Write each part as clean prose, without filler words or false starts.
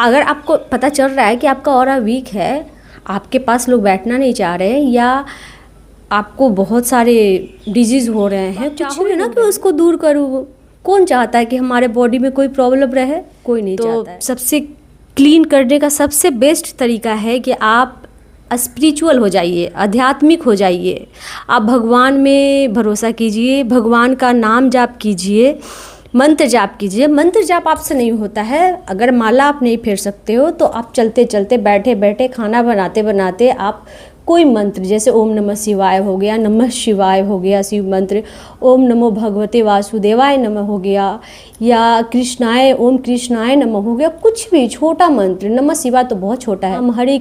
अगर आपको पता चल रहा है कि आपका ऑरा वीक है, आपके पास लोग बैठना नहीं चाह रहे हैं, या आपको बहुत सारे डिजीज़ हो रहे हैं, चाहोगे ना कि उसको दूर करूँ। कौन चाहता है कि हमारे बॉडी में कोई प्रॉब्लम रहे? कोई नहीं चाहता है। सबसे क्लीन करने का सबसे बेस्ट तरीका है कि आप स्पिरिचुअल हो जाइए, आध्यात्मिक हो जाइए। आप भगवान में भरोसा कीजिए, भगवान का नाम जाप कीजिए, मंत्र जाप कीजिए। मंत्र जाप आपसे नहीं होता है, अगर माला आप नहीं फेर सकते हो तो आप चलते चलते, बैठे बैठे, खाना बनाते बनाते आप कोई मंत्र, जैसे ओम नमः शिवाय हो गया, नमः शिवाय हो गया शिव मंत्र, ओम नमो भगवते वासुदेवाय नमः हो गया, या कृष्णाय, ओम कृष्णाय नमः हो गया, कुछ भी छोटा मंत्र। नमः शिवाय तो बहुत छोटा है। हम हरे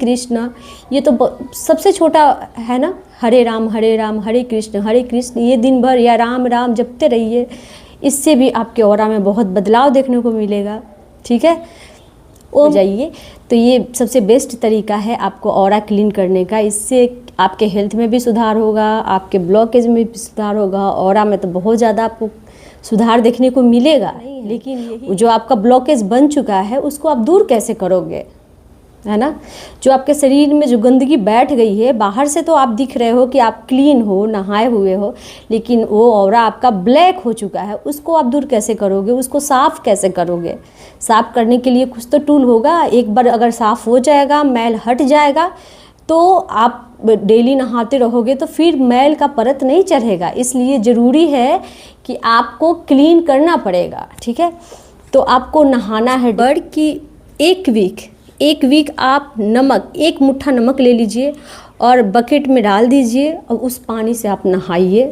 कृष्ण, ये तो सबसे छोटा है ना। हरे राम हरे कृष्ण, ये दिन भर या राम राम जपते रहिए। इससे भी आपके ऑरा में बहुत बदलाव देखने को मिलेगा। ठीक है, हो जाइए। तो ये सबसे बेस्ट तरीका है आपको ऑरा क्लीन करने का। इससे आपके हेल्थ में भी सुधार होगा, आपके ब्लॉकेज में भी सुधार होगा, ऑरा में तो बहुत ज़्यादा आपको सुधार देखने को मिलेगा। लेकिन जो आपका ब्लॉकेज बन चुका है उसको आप दूर कैसे करोगे, है ना। जो आपके शरीर में जो गंदगी बैठ गई है, बाहर से तो आप दिख रहे हो कि आप क्लीन हो, नहाए हुए हो, लेकिन वो ऑरा आपका ब्लैक हो चुका है। उसको आप दूर कैसे करोगे, उसको साफ़ कैसे करोगे। साफ़ करने के लिए कुछ तो टूल होगा। एक बार अगर साफ़ हो जाएगा, मैल हट जाएगा, तो आप डेली नहाते रहोगे तो फिर मैल का परत नहीं चढ़ेगा। इसलिए ज़रूरी है कि आपको क्लीन करना पड़ेगा। ठीक है, तो आपको नहाना है बर्ड की एक वीक आप नमक, एक मुट्ठा नमक ले लीजिए और बकेट में डाल दीजिए, और उस पानी से आप नहाइए।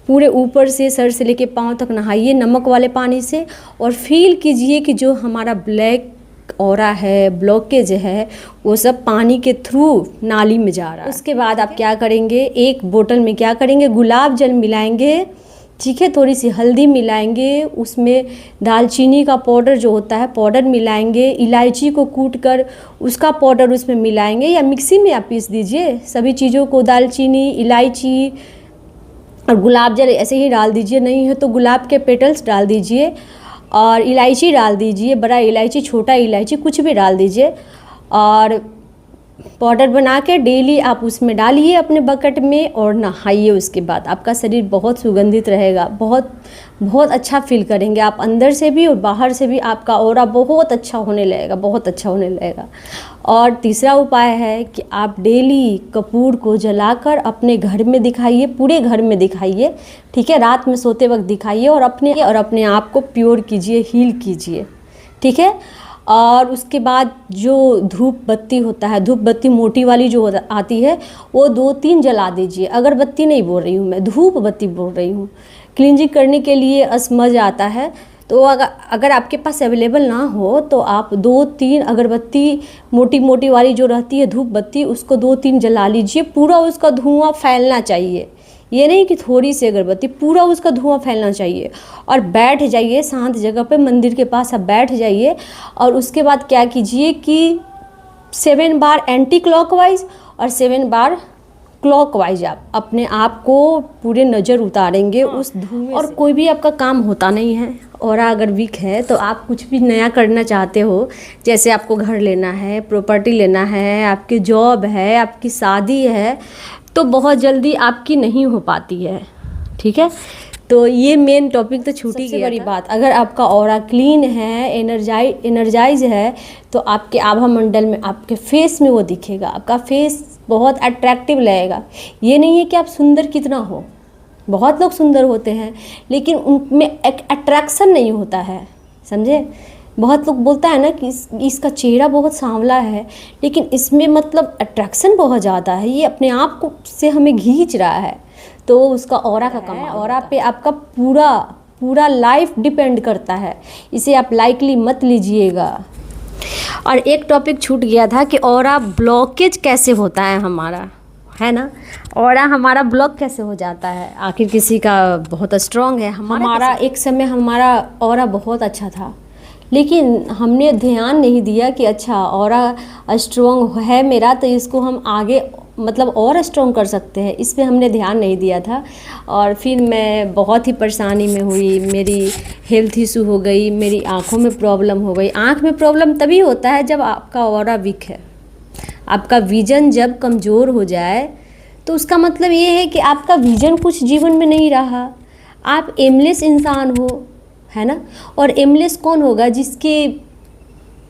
पूरे ऊपर से, सर से लेके पाँव तक नहाइए नमक वाले पानी से, और फील कीजिए कि जो हमारा ब्लैक ऑरा है, ब्लॉकेज है, वो सब पानी के थ्रू नाली में जा रहा है। उसके बाद आप क्या करेंगे, एक बोतल में क्या करेंगे, गुलाब जल मिलाएंगे। ठीक है, थोड़ी सी हल्दी मिलाएंगे, उसमें दालचीनी का पाउडर जो होता है पाउडर मिलाएंगे, इलायची को कूट कर उसका पाउडर उसमें मिलाएंगे, या मिक्सी में आप पीस दीजिए सभी चीज़ों को, दालचीनी, इलायची और गुलाब जल ऐसे ही डाल दीजिए। नहीं है तो गुलाब के पेटल्स डाल दीजिए, और इलायची डाल दीजिए, बड़ा इलायची, छोटा इलायची, कुछ भी डाल दीजिए, और पाउडर बना के डेली आप उसमें डालिए अपने बकेट में और नहाइए। उसके बाद आपका शरीर बहुत सुगंधित रहेगा, बहुत अच्छा फील करेंगे आप, अंदर से भी और बाहर से भी। आपका ऑरा बहुत अच्छा होने लगेगा। और तीसरा उपाय है कि आप डेली कपूर को जलाकर अपने घर में दिखाइए, पूरे घर में दिखाइए। ठीक है, रात में सोते वक्त दिखाइए, और अपने आप को प्योर कीजिए, हील कीजिए। ठीक है, और उसके बाद जो धूप बत्ती होता है, धूप बत्ती मोटी वाली जो आती है, वो 2-3 जला दीजिए। अगरबत्ती नहीं बोल रही हूँ मैं, धूप बत्ती बोल रही हूँ। क्लींजिंग करने के लिए अस्मज आता है, तो अगर आपके पास अवेलेबल ना हो तो आप 2-3 अगरबत्ती मोटी वाली जो रहती है धूप बत्ती, उसको 2-3 जला लीजिए। पूरा उसका धुआं फैलना चाहिए, ये नहीं कि थोड़ी सी अगरबत्ती, पूरा उसका धुआं फैलना चाहिए। और बैठ जाइए शांत जगह पे, मंदिर के पास आप बैठ जाइए, और उसके बाद क्या कीजिए कि 7 बार एंटी क्लॉकवाइज और 7 बार क्लॉकवाइज आप अपने आप को पूरे नज़र उतारेंगे उस धुएं और कोई भी आपका काम होता नहीं है। और अगर वीक है तो आप कुछ भी नया करना चाहते हो, जैसे आपको घर लेना है, प्रॉपर्टी लेना है, आपकी जॉब है, आपकी शादी है, तो बहुत जल्दी आपकी नहीं हो पाती है। ठीक है, तो ये मेन टॉपिक तो छूट ही गया। बड़ी बात, अगर आपका ऑरा क्लीन है, एनर्जाइज है, तो आपके आभा मंडल में, आपके फेस में वो दिखेगा। आपका फेस बहुत अट्रैक्टिव लगेगा। ये नहीं है कि आप सुंदर कितना हो, बहुत लोग सुंदर होते हैं लेकिन उनमें एक अट्रैक्शन नहीं होता है, समझे। बहुत लोग बोलता है ना कि इसका चेहरा बहुत सांवला है, लेकिन इसमें मतलब अट्रैक्शन बहुत ज़्यादा है, ये अपने आप को से हमें खींच रहा है। तो उसका ऑरा का कमाल, ऑरा पे आपका पूरा लाइफ डिपेंड करता है। इसे आप लाइकली मत लीजिएगा। और एक टॉपिक छूट गया था कि ऑरा ब्लॉकेज कैसे होता है हमारा, है ना। ऑरा हमारा ब्लॉक कैसे हो जाता है, आखिर किसी का बहुत स्ट्रॉन्ग है, हमारा एक समय हमारा ऑरा बहुत अच्छा था, लेकिन हमने ध्यान नहीं दिया कि अच्छा ऑरा स्ट्रॉन्ग है मेरा, तो इसको हम आगे मतलब और स्ट्रॉन्ग कर सकते हैं, इस पे हमने ध्यान नहीं दिया था। और फिर मैं बहुत ही परेशानी में हुई, मेरी हेल्थ इशू हो गई, मेरी आँखों में प्रॉब्लम हो गई। आँख में प्रॉब्लम तभी होता है जब आपका ऑरा वीक है। आपका विजन जब कमज़ोर हो जाए तो उसका मतलब ये है कि आपका विजन कुछ जीवन में नहीं रहा, आप एमलेस इंसान हो, है ना। और एमलेस कौन होगा? जिसके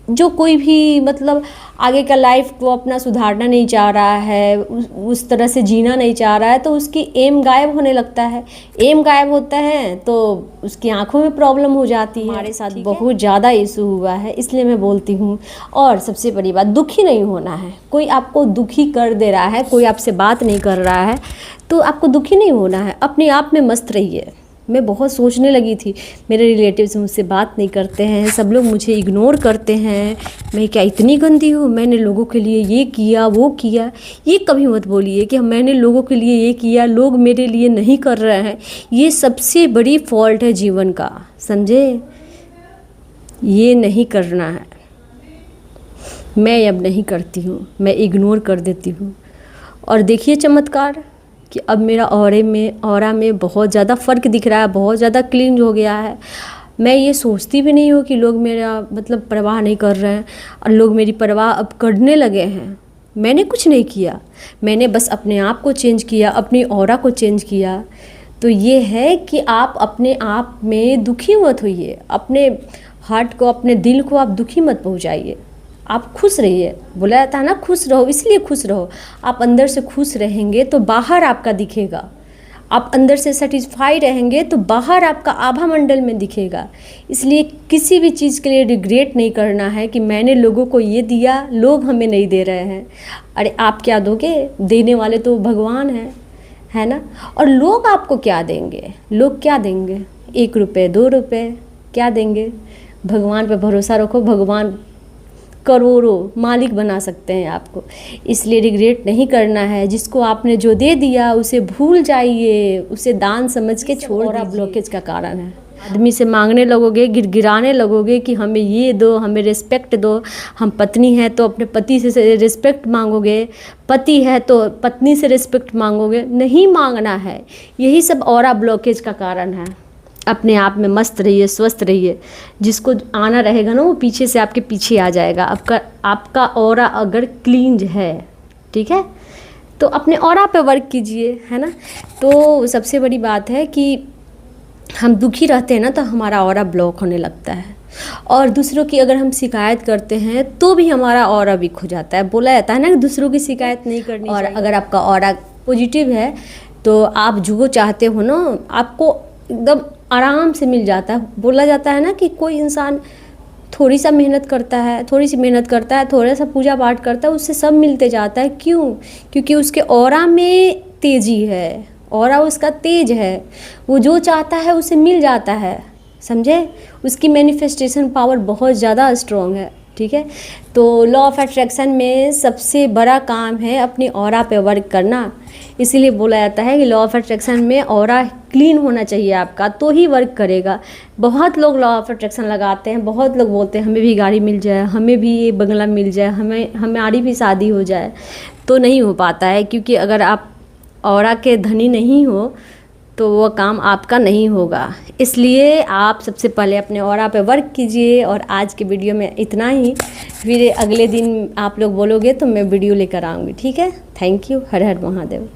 जो कोई भी मतलब आगे का लाइफ को अपना सुधारना नहीं चाह रहा है, उस तरह से जीना नहीं चाह रहा है, तो उसकी एम गायब होने लगता है। एम गायब होता है तो उसकी आंखों में प्रॉब्लम हो जाती है। हमारे साथ बहुत ज़्यादा इशू हुआ है, इसलिए मैं बोलती हूँ। और सबसे बड़ी बात, दुखी नहीं होना है। कोई आपको दुखी कर दे रहा है, कोई आपसे बात नहीं कर रहा है, तो आपको दुखी नहीं होना है, अपने आप में मस्त रहिए। मैं बहुत सोचने लगी थी, मेरे रिलेटिव्स मुझसे बात नहीं करते हैं, सब लोग मुझे इग्नोर करते हैं, मैं क्या इतनी गंदी हूँ, मैंने लोगों के लिए ये किया वो किया। ये कभी मत बोलिए कि मैंने लोगों के लिए ये किया, लोग मेरे लिए नहीं कर रहे हैं। ये सबसे बड़ी फॉल्ट है जीवन का, समझे? ये नहीं करना है। मैं अब नहीं करती हूँ, मैं इग्नोर कर देती हूँ। और देखिए चमत्कार कि अब मेरा ऑरा में बहुत ज़्यादा फ़र्क दिख रहा है, बहुत ज़्यादा क्लीन हो गया है। मैं ये सोचती भी नहीं हूँ कि लोग मेरा मतलब परवाह नहीं कर रहे हैं, और लोग मेरी परवाह अब करने लगे हैं। मैंने कुछ नहीं किया, मैंने बस अपने आप को चेंज किया, अपनी ऑरा को चेंज किया। तो ये है कि आप अपने आप में दुखी मत होइए, अपने हार्ट को, अपने दिल को आप दुखी मत पहुँचाइए। आप खुश रहिए। बोला जाता है ना, खुश रहो, इसलिए खुश रहो। आप अंदर से खुश रहेंगे तो बाहर आपका दिखेगा। आप अंदर से सेटिस्फाई रहेंगे तो बाहर आपका आभा मंडल में दिखेगा। इसलिए किसी भी चीज़ के लिए रिग्रेट नहीं करना है कि मैंने लोगों को ये दिया, लोग हमें नहीं दे रहे हैं। अरे आप क्या दोगे? देने वाले तो भगवान हैं, है ना। और लोग आपको क्या देंगे? लोग क्या देंगे? 1 रुपये 2 रुपये क्या देंगे? भगवान पे भरोसा रखो, भगवान करोड़ों मालिक बना सकते हैं आपको। इसलिए रिग्रेट नहीं करना है। जिसको आपने जो दे दिया उसे भूल जाइए, उसे दान समझ के छोड़ दीजिए। ब्लॉकेज का कारण है। आदमी से मांगने लगोगे, गिड़गिड़ाने लगोगे कि हमें ये दो, हमें रिस्पेक्ट दो। हम पत्नी है तो अपने पति से रिस्पेक्ट मांगोगे, पति है तो पत्नी से रिस्पेक्ट मांगोगे। नहीं मांगना है। यही सब ऑरा ब्लॉकेज का कारण है। अपने आप में मस्त रहिए, स्वस्थ रहिए। जिसको आना रहेगा ना वो पीछे से आपके पीछे आ जाएगा। आपका ऑरा अगर क्लीन है, ठीक है, तो अपने ऑरा पे वर्क कीजिए, है ना। तो सबसे बड़ी बात है कि हम दुखी रहते हैं ना तो हमारा ऑरा ब्लॉक होने लगता है। और दूसरों की अगर हम शिकायत करते हैं तो भी हमारा ऑरा वीक हो जाता है। बोला जाता है ना कि दूसरों की शिकायत नहीं करनी चाहिए। और अगर आपका ऑरा पॉजिटिव है तो आप जो चाहते हो ना आपको एकदम आराम से मिल जाता है। बोला जाता है ना कि कोई इंसान थोड़ी सी मेहनत करता है, थोड़ा सा पूजा पाठ करता है, उससे सब मिलते जाता है। क्यों? क्योंकि उसके ऑरा में तेजी है, ऑरा उसका तेज है। वो जो चाहता है उसे मिल जाता है, समझे। उसकी मैनिफेस्टेशन पावर बहुत ज़्यादा स्ट्रॉन्ग है, ठीक है। तो लॉ ऑफ अट्रैक्शन में सबसे बड़ा काम है अपनी ऑरा पे वर्क करना। इसीलिए बोला जाता है कि लॉ ऑफ अट्रैक्शन में ऑरा क्लीन होना चाहिए आपका, तो ही वर्क करेगा। बहुत लोग लॉ ऑफ अट्रैक्शन लगाते हैं, बहुत लोग बोलते हैं हमें भी गाड़ी मिल जाए, हमें भी ये बंगला मिल जाए, हमारी भी शादी हो जाए, तो नहीं हो पाता है। क्योंकि अगर आप ऑरा के धनी नहीं हो तो वो काम आपका नहीं होगा। इसलिए आप सबसे पहले अपने ऑरा पे वर्क कीजिए। और आज के वीडियो में इतना ही। फिर अगले दिन आप लोग बोलोगे तो मैं वीडियो लेकर आऊँगी, ठीक है। Thank you. Her her Mahadev.